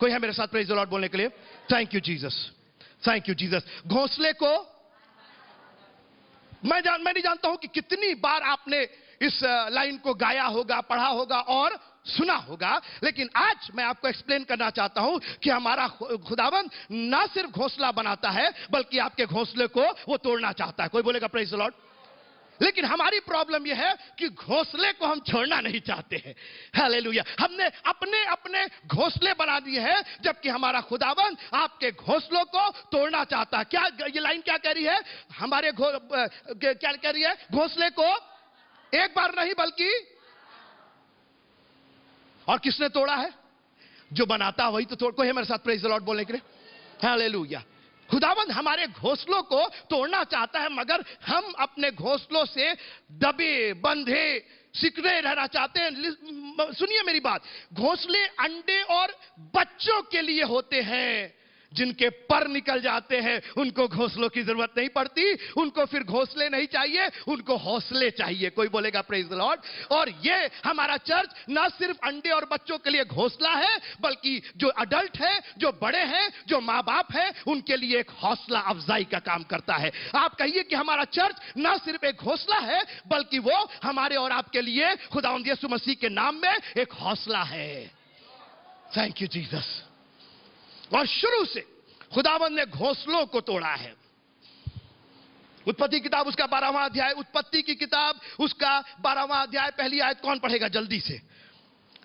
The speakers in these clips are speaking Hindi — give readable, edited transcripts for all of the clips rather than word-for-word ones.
कोई है मेरे साथ प्रेज द लॉर्ड बोलने के लिए? Thank you Jesus, thank you Jesus. घोंसले को मैं नहीं जानता हूं कि कितनी बार आपने इस लाइन को गाया होगा, पढ़ा होगा और सुना होगा, लेकिन आज मैं आपको एक्सप्लेन करना चाहता हूं कि हमारा खुदावंद ना सिर्फ घोंसला बनाता है बल्कि आपके घोंसले को वो तोड़ना चाहता है। कोई बोलेगा प्रेज द लॉर्ड? लेकिन हमारी प्रॉब्लम यह है कि घोंसले को हम छोड़ना नहीं चाहते हैं। हालेलुया। हमने अपने अपने घोंसले बना दिए हैं, जबकि हमारा खुदावंद आपके घोंसलों को तोड़ना चाहता है। क्या ये लाइन क्या कह रही है? हमारे क्या कह रही है? घोंसले को एक बार नहीं बल्कि, और किसने तोड़ा है? जो बनाता है वही तो तोड़। कोई है मेरे साथ प्रेज द लॉर्ड बोलने के लिए? हालेलुया। खुदावंद हमारे घोंसलों को तोड़ना चाहता है, मगर हम अपने घोंसलों से दबे बंधे सिकड़े रहना चाहते हैं। सुनिए मेरी बात, घोंसले अंडे और बच्चों के लिए होते हैं। जिनके पर निकल जाते हैं उनको घोंसलों की जरूरत नहीं पड़ती, उनको फिर घोंसले नहीं चाहिए, उनको हौसले चाहिए। कोई बोलेगा प्रेज द लॉर्ड? और ये हमारा चर्च ना सिर्फ अंडे और बच्चों के लिए घोंसला है, बल्कि जो अडल्ट है, जो बड़े हैं, जो माँ बाप है, उनके लिए एक हौसला अफजाई का काम करता है। आप कहिए कि हमारा चर्च ना सिर्फ एक घोंसला है बल्कि वो हमारे और आपके लिए खुदावंद यीशु मसीह के नाम में एक हौसला है। Thank you Jesus. और शुरू से खुदावंद ने घोंसलों को तोड़ा है। उत्पत्ति किताब उसका 12वां अध्याय, उत्पत्ति की किताब उसका 12वां अध्याय, पहली आयत कौन पढ़ेगा जल्दी से?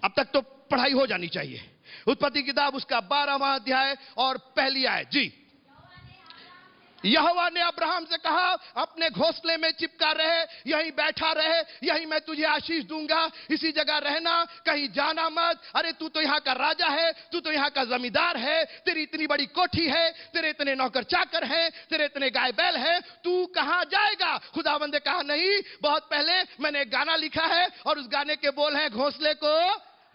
अब तक तो पढ़ाई हो जानी चाहिए। उत्पत्ति किताब उसका 12वां अध्याय और पहली आयत। जी। यहोवा ने अब्राहम से कहा, अपने घोंसले में चिपका रहे, यहीं बैठा रहे, यहीं मैं तुझे आशीष दूंगा, इसी जगह रहना, कहीं जाना मत। अरे तू तो यहाँ का राजा है, तू तो यहाँ का जमींदार है, तेरी इतनी बड़ी कोठी है, तेरे इतने नौकर चाकर हैं, तेरे इतने गाय बैल हैं, तू कहां जाएगा? खुदावंद ने कहा, नहीं, बहुत पहले मैंने एक गाना लिखा है और उस गाने के बोल हैं, घोंसले को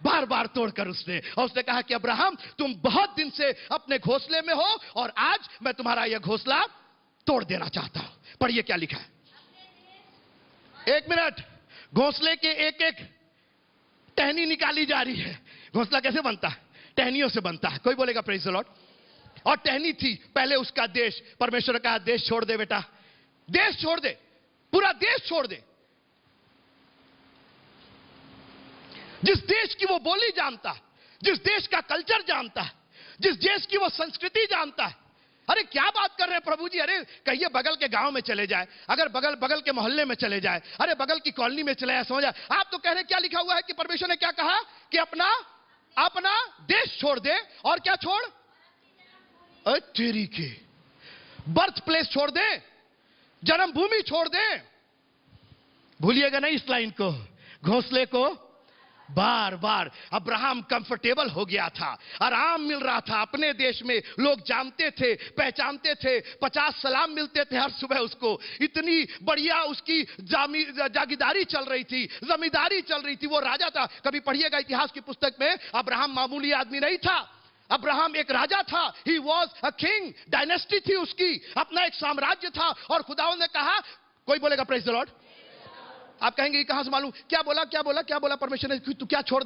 बार बार तोड़कर उसने कहा कि अब्राहम, तुम बहुत दिन से अपने घोंसले में हो और आज मैं तुम्हारा यह घोंसला तोड़ देना चाहता हूं। पढ़िए क्या लिखा है। एक मिनट। घोंसले के एक एक टहनी निकाली जा रही है। घोंसला कैसे बनता है? टहनियों से बनता है। कोई बोलेगा प्रेज द लॉर्ड? और टहनी थी पहले उसका देश। परमेश्वर ने कहा, देश छोड़ दे बेटा, देश छोड़ दे, पूरा देश छोड़ दे। जिस देश की वो बोली जानता है, जिस देश का कल्चर जानता है, जिस देश की वो संस्कृति जानता है। अरे क्या बात कर रहे हैं प्रभु जी? अरे कहिए बगल के गांव में चले जाए, अगर बगल के मोहल्ले में चले जाए, अरे बगल की कॉलोनी में चले जाए, समझ जाए। आप तो कह रहे क्या लिखा हुआ है कि परमेश्वर ने क्या कहा कि अपना देश छोड़ दे। और क्या छोड़? तेरी के बर्थ प्लेस छोड़ दे, जन्मभूमि छोड़ दे। भूलिएगा नहीं इस लाइन को। घोंसले को बार बार अब्राहम कंफर्टेबल हो गया था, आराम मिल रहा था अपने देश में। लोग जानते थे, पहचानते थे, 50 सलाम मिलते थे हर सुबह उसको। इतनी बढ़िया उसकी जागीदारी चल रही थी, जमींदारी चल रही थी। वो राजा था। कभी पढ़िएगा इतिहास की पुस्तक में, अब्राहम मामूली आदमी नहीं था, अब्राहम एक राजा था। He was a king, dynasty थी उसकी, अपना एक साम्राज्य था। और खुदावंद ने कहा, कोई बोलेगा प्रेज द लॉर्ड? आप कहेंगे कहां से मालूम? क्या बोला परमेश्वर ने? तू क्या छोड़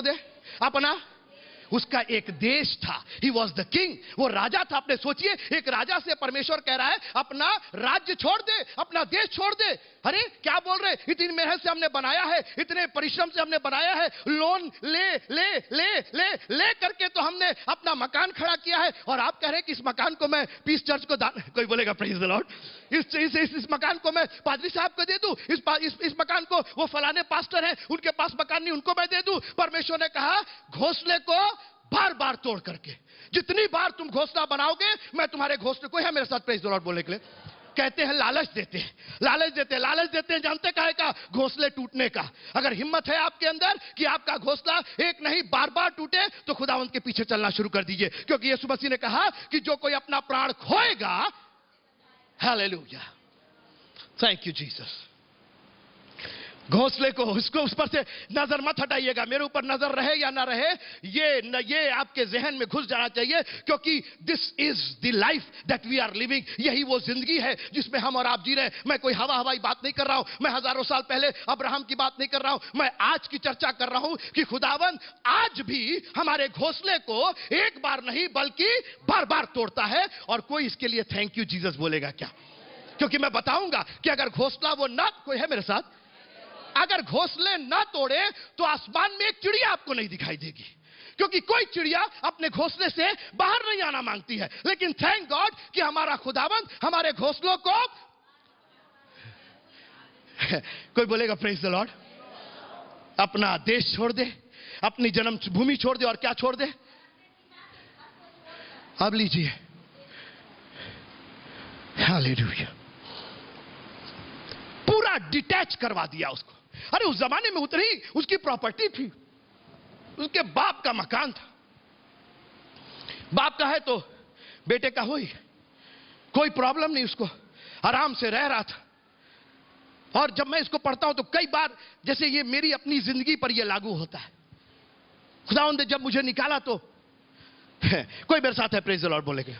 दे? अपना, उसका एक देश था। ही वॉज द किंग, वो राजा था। आपने सोचिए, एक राजा से परमेश्वर कह रहा है अपना राज्य छोड़ दे, अपना देश छोड़ दे। अरे क्या बोल रहे? इतनी मेहनत से हमने बनाया है, इतने परिश्रम से हमने बनाया है, लोन ले ले ले ले ले करके तो हमने अपना मकान खड़ा किया है, और आप कह रहे हैं कि इस मकान को मैं पीस चर्च को दान। कोई बोलेगा प्रेज द लॉर्ड? इस मकान को मैं पादरी साहब को दे दूं, इस मकान को वो फलाने पास्टर हैं, उनके पास मकान नहीं, उनको मैं दे दूं। परमेश्वर ने कहा, घोंसले को बार बार तोड़ करके, जितनी बार तुम घोंसला बनाओगे मैं तुम्हारे घोंसले को। है मेरे साथ प्रेज द लॉर्ड बोलने के लिए? कहते हैं लालच देते हैं। जानते काहे का? घोंसले टूटने का। अगर हिम्मत है आपके अंदर कि आपका घोंसला एक नहीं बार बार टूटे, तो खुदावंद के पीछे चलना शुरू कर दीजिए, क्योंकि यीशु मसीह ने कहा कि जो कोई अपना प्राण खोएगा, हालेलुया, थैंक यू जीसस, घोंसले को उसको उस पर से नजर मत हटाइएगा। मेरे ऊपर नजर रहे या ना रहे, ये आपके जहन में घुस जाना चाहिए, क्योंकि this is the life that we are living. यही वो जिंदगी है जिसमें हम और आप जी रहे हैं। मैं कोई हवाई बात नहीं कर रहा हूं, मैं हजारों साल पहले अब्राहम की बात नहीं कर रहा हूं, मैं आज की चर्चा कर रहा हूं कि खुदावंद आज भी हमारे घोंसले को एक बार नहीं बल्कि बार बार तोड़ता है। और कोई इसके लिए थैंक यू जीसस बोलेगा क्या? क्योंकि मैं बताऊंगा कि अगर घोंसला वो ना, कोई है मेरे साथ, अगर घोंसले ना तोड़े तो आसमान में एक चिड़िया आपको नहीं दिखाई देगी, क्योंकि कोई चिड़िया अपने घोंसले से बाहर नहीं आना मांगती है। लेकिन थैंक गॉड कि हमारा खुदावंद हमारे घोंसलों को कोई बोलेगा प्रेज द लॉर्ड, अपना देश छोड़ दे, अपनी जन्मभूमि छोड़ दे, और क्या छोड़ दे? अब लीजिए, हालेलुया, पूरा डिटैच करवा दिया उसको। अरे उस जमाने में उतनी उसकी प्रॉपर्टी थी, उसके बाप का मकान था, बाप का है तो बेटे का हो ही, कोई प्रॉब्लम नहीं, उसको आराम से रह रहा था। और जब मैं इसको पढ़ता हूं तो कई बार जैसे ये मेरी अपनी जिंदगी पर ये लागू होता है। खुदावंद ने जब मुझे निकाला तो कोई मेरे साथ है प्रेज द लॉर्ड बोलेगा।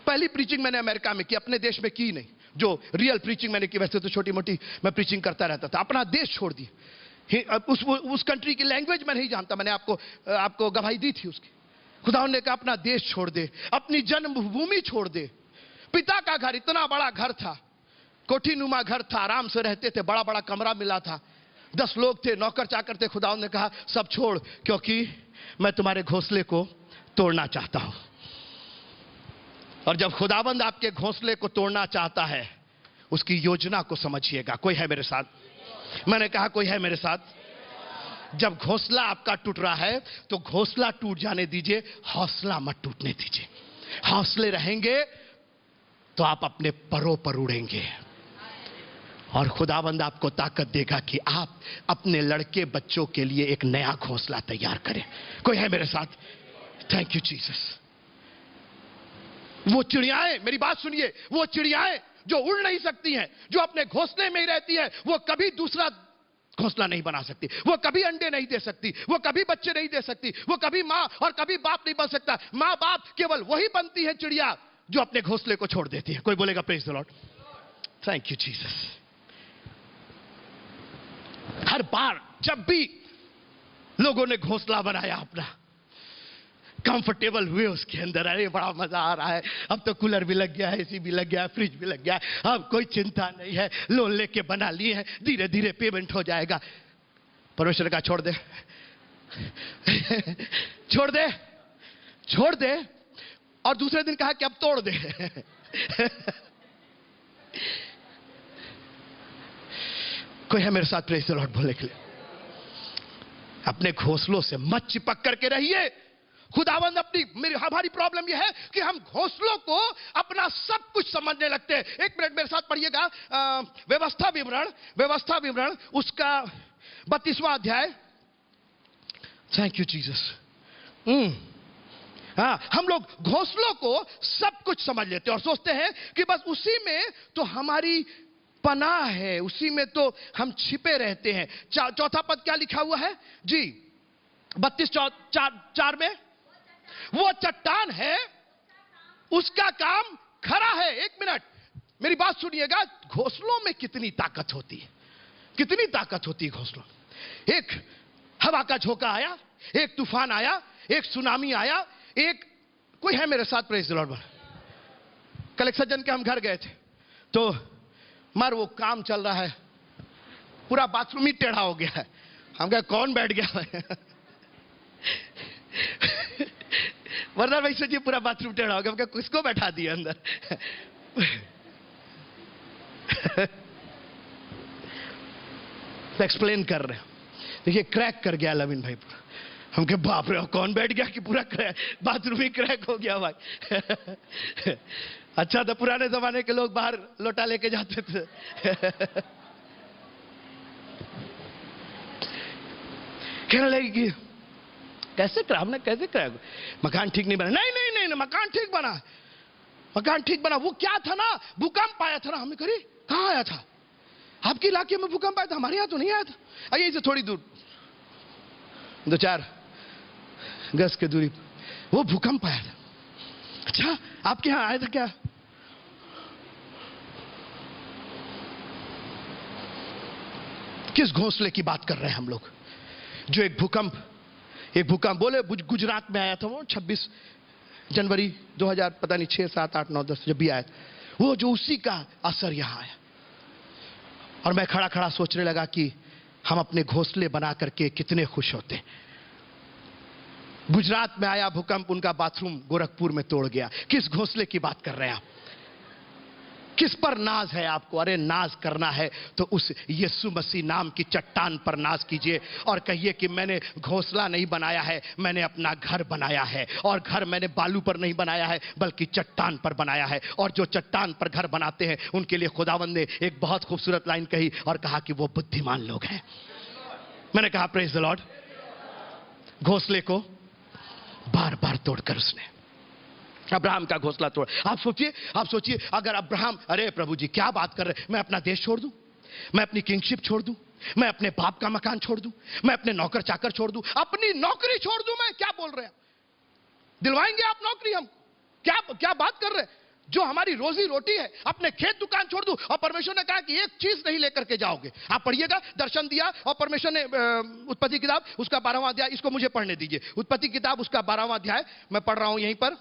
पहली प्रीचिंग मैंने अमेरिका में की, अपने देश में की नहीं। जो रियल प्रीचिंग मैंने की, वैसे तो छोटी मोटी मैं प्रीचिंग करता रहता था, अपना देश छोड़ दिया। उस कंट्री की लैंग्वेज मैं नहीं जानता, मैंने आपको गवाही दी थी उसकी। खुदावंद ने कहा अपना देश छोड़ दे, अपनी जन्मभूमि छोड़ दे। पिता का घर, इतना बड़ा घर था, कोठीनुमा घर था, आराम से रहते थे, बड़ा बड़ा कमरा मिला था, 10 लोग थे, नौकर चाकर थे। खुदावंद ने कहा सब छोड़, क्योंकि मैं तुम्हारे घोंसले को तोड़ना चाहता हूं। और जब खुदावंद आपके घोंसले को तोड़ना चाहता है, उसकी योजना को समझिएगा। कोई है मेरे साथ? मैंने कहा कोई है मेरे साथ? जब घोंसला आपका टूट रहा है तो घोंसला टूट जाने दीजिए, हौसला मत टूटने दीजिए। हौसले रहेंगे तो आप अपने परों पर उड़ेंगे, और खुदावंद आपको ताकत देगा कि आप अपने लड़के बच्चों के लिए एक नया घोंसला तैयार करें। कोई है मेरे साथ? Thank you Jesus. वो चिड़ियाएं, मेरी बात सुनिए, वो चिड़ियाएं जो उड़ नहीं सकती हैं, जो अपने घोंसले में ही रहती हैं, वो कभी दूसरा घोंसला नहीं बना सकती, वो कभी अंडे नहीं दे सकती, वो कभी बच्चे नहीं दे सकती, वो कभी मां और कभी बाप नहीं बन सकता। मां बाप केवल वही बनती है चिड़िया जो अपने घोंसले को छोड़ देती है। कोई बोलेगा praise the Lord. Thank you Jesus. हर बार जब भी लोगों ने घोंसला बनाया अपना, कंफर्टेबल हुए उसके अंदर, अरे बड़ा मजा आ रहा है, अब तो कूलर भी लग गया है, एसी भी लग गया है, फ्रिज भी लग गया है, अब कोई चिंता नहीं है, लोन लेके बना लिए हैं, धीरे धीरे पेमेंट हो जाएगा। परमेश्वर का छोड़ दे छोड़ दे छोड़ दे, और दूसरे दिन कहा कि अब तोड़ दे कोई है मेरे साथ प्रेज द लॉर्ड बोले के लिए? अपने घोंसलों से मत चिपक करके रहिए। खुदावंद हमारी प्रॉब्लम यह है कि हम घोंसलों को अपना सब कुछ समझने लगते हैं। एक मिनट मेरे साथ पढ़िएगा, व्यवस्था विवरण उसका 32वां अध्याय। Thank you Jesus. हम लोग घोंसलों को सब कुछ समझ लेते हैं और सोचते हैं कि बस उसी में तो हमारी पनाह है, उसी में तो हम छिपे रहते हैं। चौथा पद क्या लिखा हुआ है जी? 32:4 में, वो चट्टान है, उसका काम खरा है। एक मिनट मेरी बात सुनिएगा, घोंसलों में कितनी ताकत होती है, कितनी ताकत होती है घोंसलों। एक हवा का झोंका आया, एक तूफान आया, एक सुनामी आया, एक कोई है मेरे साथ प्रेज द लॉर्ड। कल एक सज्जन के हम घर गए थे, तो मार वो काम चल रहा है, पूरा बाथरूम ही टेढ़ा हो गया है। हम कहे कौन बैठ गया वरदान भाई जी पूरा बाथरूम टेढ़ा हो गया। हम कहे किसको बैठा दिया अंदर एक्सप्लेन कर रहे हैं। देखिए क्रैक कर गया लविन भाई पूरा। हम कहे बाप रे कौन बैठ गया कि पूरा क्रैक, बाथरूम ही क्रैक हो गया भाई अच्छा तो पुराने जमाने के लोग बाहर लोटा लेके जाते थे कहने लगी कि कैसे क्रैक, हमने कैसे क्रैक, मकान ठीक नहीं बना। नहीं नहीं नहीं, नहीं मकान ठीक बना, मकान ठीक बना। वो क्या था ना, भूकंप आया था ना। हमने कही कहां आया था? आपके इलाके में भूकंप आया था, हमारे यहां तो नहीं आया था। आइए इसे थोड़ी दूर 2-4 गज की दूरी वो भूकंप आया था। अच्छा, आपके यहां आया था क्या? किस घोंसले की बात कर रहे हैं हम लोग? जो एक भूकंप बोले गुजरात में आया था, वो 26 जनवरी 2000 पता नहीं 6, 7, 8, 9, 10 जब भी आया, वो जो उसी का असर यहां आया। और मैं खड़ा खड़ा सोचने लगा कि हम अपने घोंसले बना करके कितने खुश होते। गुजरात में आया भूकंप, उनका बाथरूम गोरखपुर में तोड़ गया। किस घोंसले की बात कर रहे हैं आप? किस पर नाज है आपको? अरे नाज करना है तो उस यीशु मसीह नाम की चट्टान पर नाज कीजिए और कहिए कि मैंने घोंसला नहीं बनाया है, मैंने अपना घर बनाया है। और घर मैंने बालू पर नहीं बनाया है बल्कि चट्टान पर बनाया है। और जो चट्टान पर घर बनाते हैं उनके लिए खुदावंद ने एक बहुत खूबसूरत लाइन कही और कहा कि वो बुद्धिमान लोग हैं। मैंने कहा प्रेज द लॉर्ड। घोंसले को बार बार तोड़कर उसने अब्राहम का घोंसला तोड़। आप सोचिए अगर अब्राहम, अरे प्रभु जी क्या बात कर रहे, मैं अपना देश छोड़ दूं, मैं अपनी किंगशिप छोड़ दूं, मैं अपने बाप का मकान छोड़ दूं, मैं अपने नौकर चाकर छोड़ दूं, अपनी नौकरी छोड़ दूं, मैं क्या बोल रहे हैं? दिलवाएंगे आप नौकरी हम? क्या बात कर रहे हैं? जो हमारी रोजी रोटी है, अपने खेत दुकान छोड़ दूं। और परमेश्वर ने कहा कि एक चीज नहीं लेकर के जाओगे। आप पढ़िएगा, दर्शन दिया और परमेश्वर ने उत्पत्ति किताब उसका 12वां अध्याय, इसको मुझे पढ़ने दीजिए। उत्पत्ति किताब उसका 12वां अध्याय मैं पढ़ रहा हूं यहीं पर।